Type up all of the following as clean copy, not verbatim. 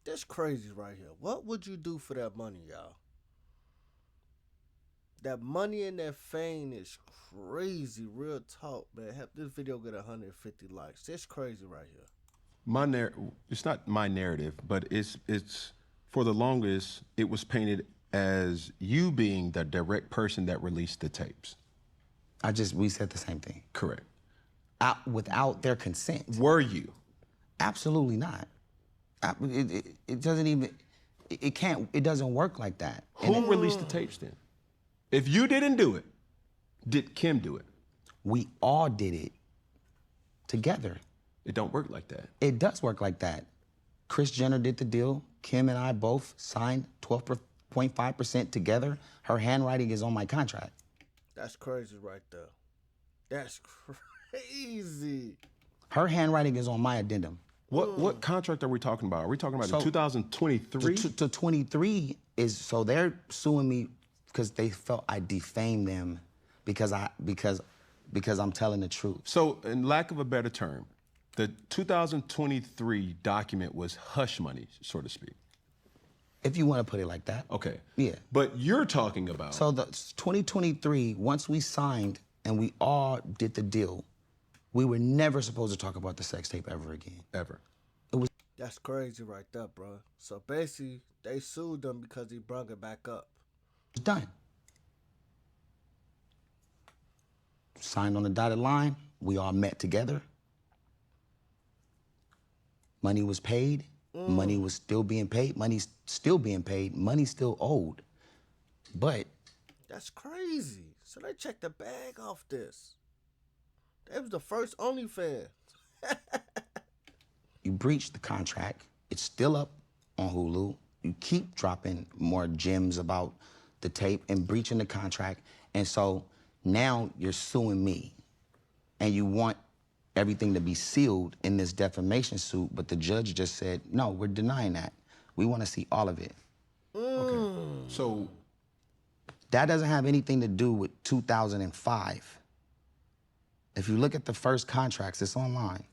This crazy right here. What would you do for that money, y'all? That money and that fame is crazy. Real talk, man. Help this video get 150 likes. This crazy right here. It's not my narrative, but it's for the longest it was painted as you being the direct person that released the tapes. We said the same thing. Correct. Without their consent. Were you? Absolutely not. It doesn't even, it doesn't work like that. Who released the tapes then? If you didn't do it, did Kim do it? We all did it together. It don't work like that. It does work like that. Kris Jenner did the deal. Kim and I both signed 12.5% together. Her handwriting is on my contract. That's crazy right there. That's crazy. Her handwriting is on my addendum. What contract are we talking about? Are we talking about the 2023? To 23 is, so they're suing me because they felt I defamed them because I'm telling the truth. So, in lack of a better term, the 2023 document was hush money, so to speak. If you want to put it like that. Okay. Yeah. But you're talking about... So the 2023, once we signed and we all did the deal, we were never supposed to talk about the sex tape ever again. Ever. That's crazy right there, bro. So basically, they sued them because he brought it back up. It's done. Signed on the dotted line. We all met together. Money was paid. Money was still being paid. Money's still being paid. Money's still owed. But... That's crazy. So they checked the bag off this. That was the first OnlyFans. You breached the contract. It's still up on Hulu. You keep dropping more gems about the tape and breaching the contract. And so now you're suing me. And you want everything to be sealed in this defamation suit, but the judge just said, no, we're denying that. We want to see all of it. Okay. So that doesn't have anything to do with 2005. If you look at the first contracts, it's online.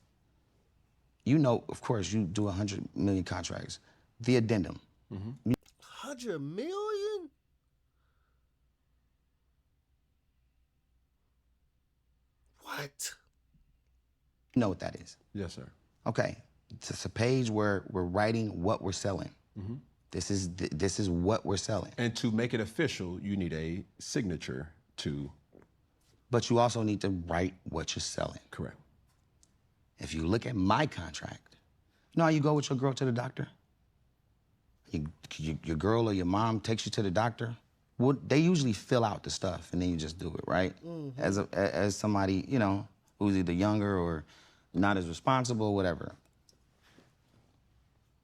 You know, of course, you do 100 million contracts. The addendum. 100 million? What? You know what that is? Yes, sir. Okay. It's a page where we're writing what we're selling. This is what we're selling. And to make it official, you need a signature to... But you also need to write what you're selling. Correct. If you look at my contract, you know how you go with your girl to the doctor? Your girl or your mom takes you to the doctor. Well, they usually fill out the stuff and then you just do it, right? As somebody, you know, who's either younger or not as responsible, whatever.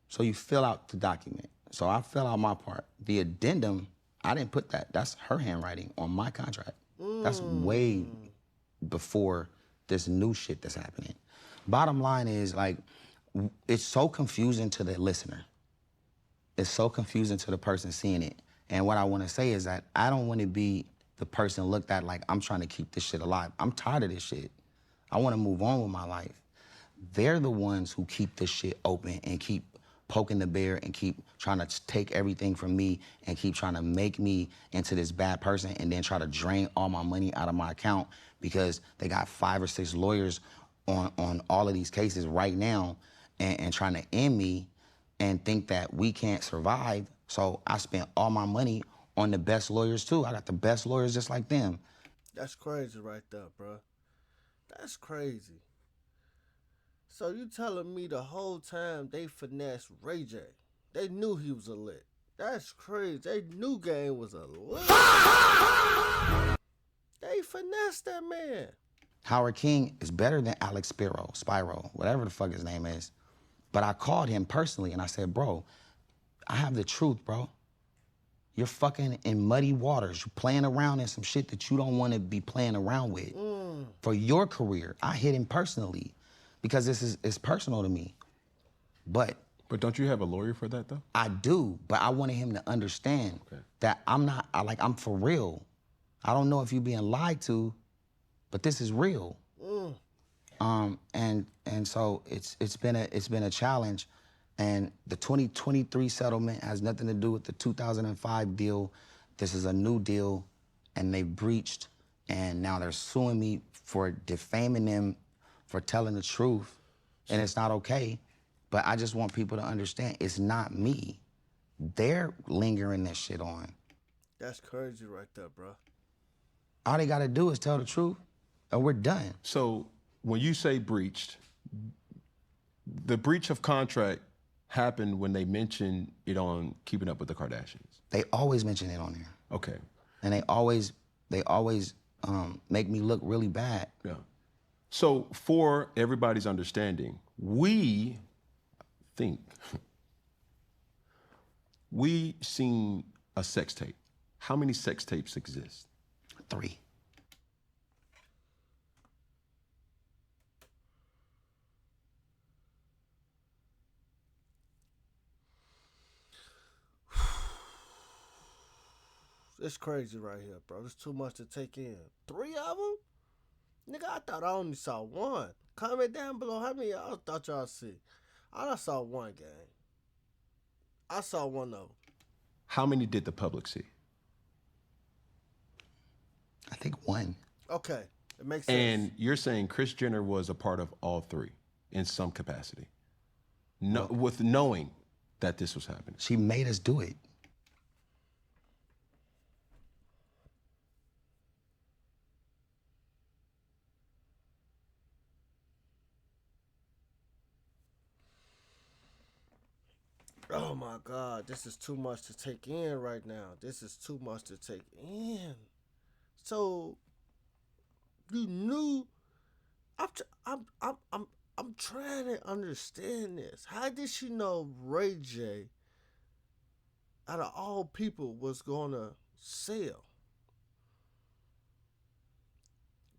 So you fill out the document. So I fill out my part. The addendum, I didn't put that. That's her handwriting on my contract. That's way before this new shit that's happening. Bottom line is, like, it's so confusing to the listener. It's so confusing to the person seeing it. And what I want to say is that I don't want to be the person looked at like I'm trying to keep this shit alive. I'm tired of this shit. I want to move on with my life. They're the ones who keep this shit open and keep poking the bear and keep trying to take everything from me and keep trying to make me into this bad person and then try to drain all my money out of my account because they got 5 or 6 lawyers on all of these cases right now and trying to end me and think that we can't survive. So I spent all my money on the best lawyers too. I got the best lawyers just like them. That's crazy right there, bro. That's crazy. So you telling me the whole time they finessed Ray J? They knew he was a lick. That's crazy. They knew Game was a lick. They finessed that man. Howard King is better than Alex Spiro, whatever the fuck his name is. But I called him personally and I said, bro, I have the truth, bro. You're fucking in muddy waters. You're playing around in some shit that you don't want to be playing around with. For your career, I hit him personally because it's personal to me. But don't you have a lawyer for that, though? I do, but I wanted him to understand that I'm not, I'm for real. I don't know if you're being lied to, but this is real. And so it's been a challenge And the 2023 settlement has nothing to do with the 2005 deal. This is a new deal, and they breached, and now they're suing me for defaming them for telling the truth, and it's not okay. But I just want people to understand, it's not me. They're lingering this shit on. That's crazy right there, bro. All they gotta do is tell the truth, and we're done. So when you say breached, the breach of contract happened when they mentioned it on Keeping Up with the Kardashians. They always mention it on there. Okay. And they always make me look really bad. Yeah. So for everybody's understanding, we think we seen a sex tape. How many sex tapes exist? 3. It's crazy right here, bro. There's too much to take in. 3 of them? Nigga, I thought I only saw 1. Comment down below how many y'all thought y'all see. I just saw 1, gang. I saw 1 of them. How many did the public see? I think 1. Okay, it makes sense. And you're saying Kris Jenner was a part of all 3 in some capacity, no, with knowing that this was happening. She made us do it. Oh my God, this is too much to take in right now. This is too much to take in. So you knew. I'm trying to understand this. How did she know Ray J, out of all people, was gonna sell?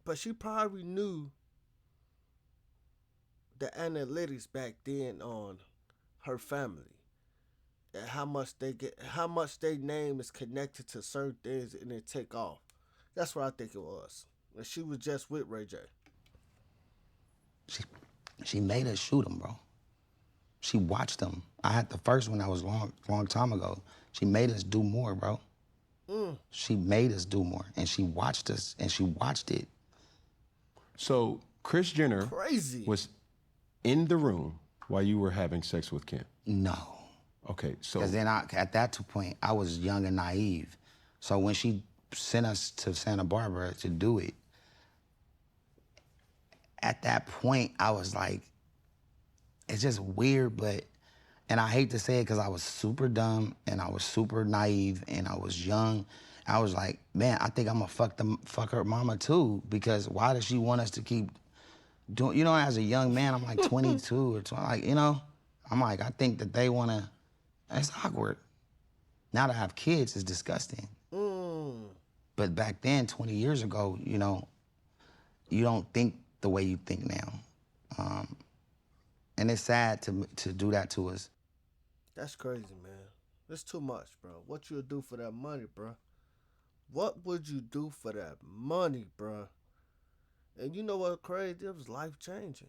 But she probably knew the analytics back then on her family. And how much their name is connected to certain things and it take off. That's what I think it was. And she was just with Ray J. She made us shoot them, bro. She watched them. I had the first one that was long time ago. She made us do more, bro. She made us do more, and she watched us, and she watched it. So Kris Jenner Crazy. was in the room while you were having sex with Kim. No. Okay, so Because then at that point, I was young and naive. So when she sent us to Santa Barbara to do it, at that point, I was like, it's just weird, and I hate to say it because I was super dumb and I was super naive and I was young. I was like, man, I think I'm gonna fuck her mama too, because why does she want us to keep doing, as a young man, I'm like 22 or 20, I'm like, I think that they wanna, it's awkward. Now to have kids is disgusting. But back then, 20 years ago, you don't think the way you think now. And it's sad to do that to us. That's crazy, man. It's too much, bro. What you would do for that money, bro? What would you do for that money, bro? And you know what crazy? It was life changing.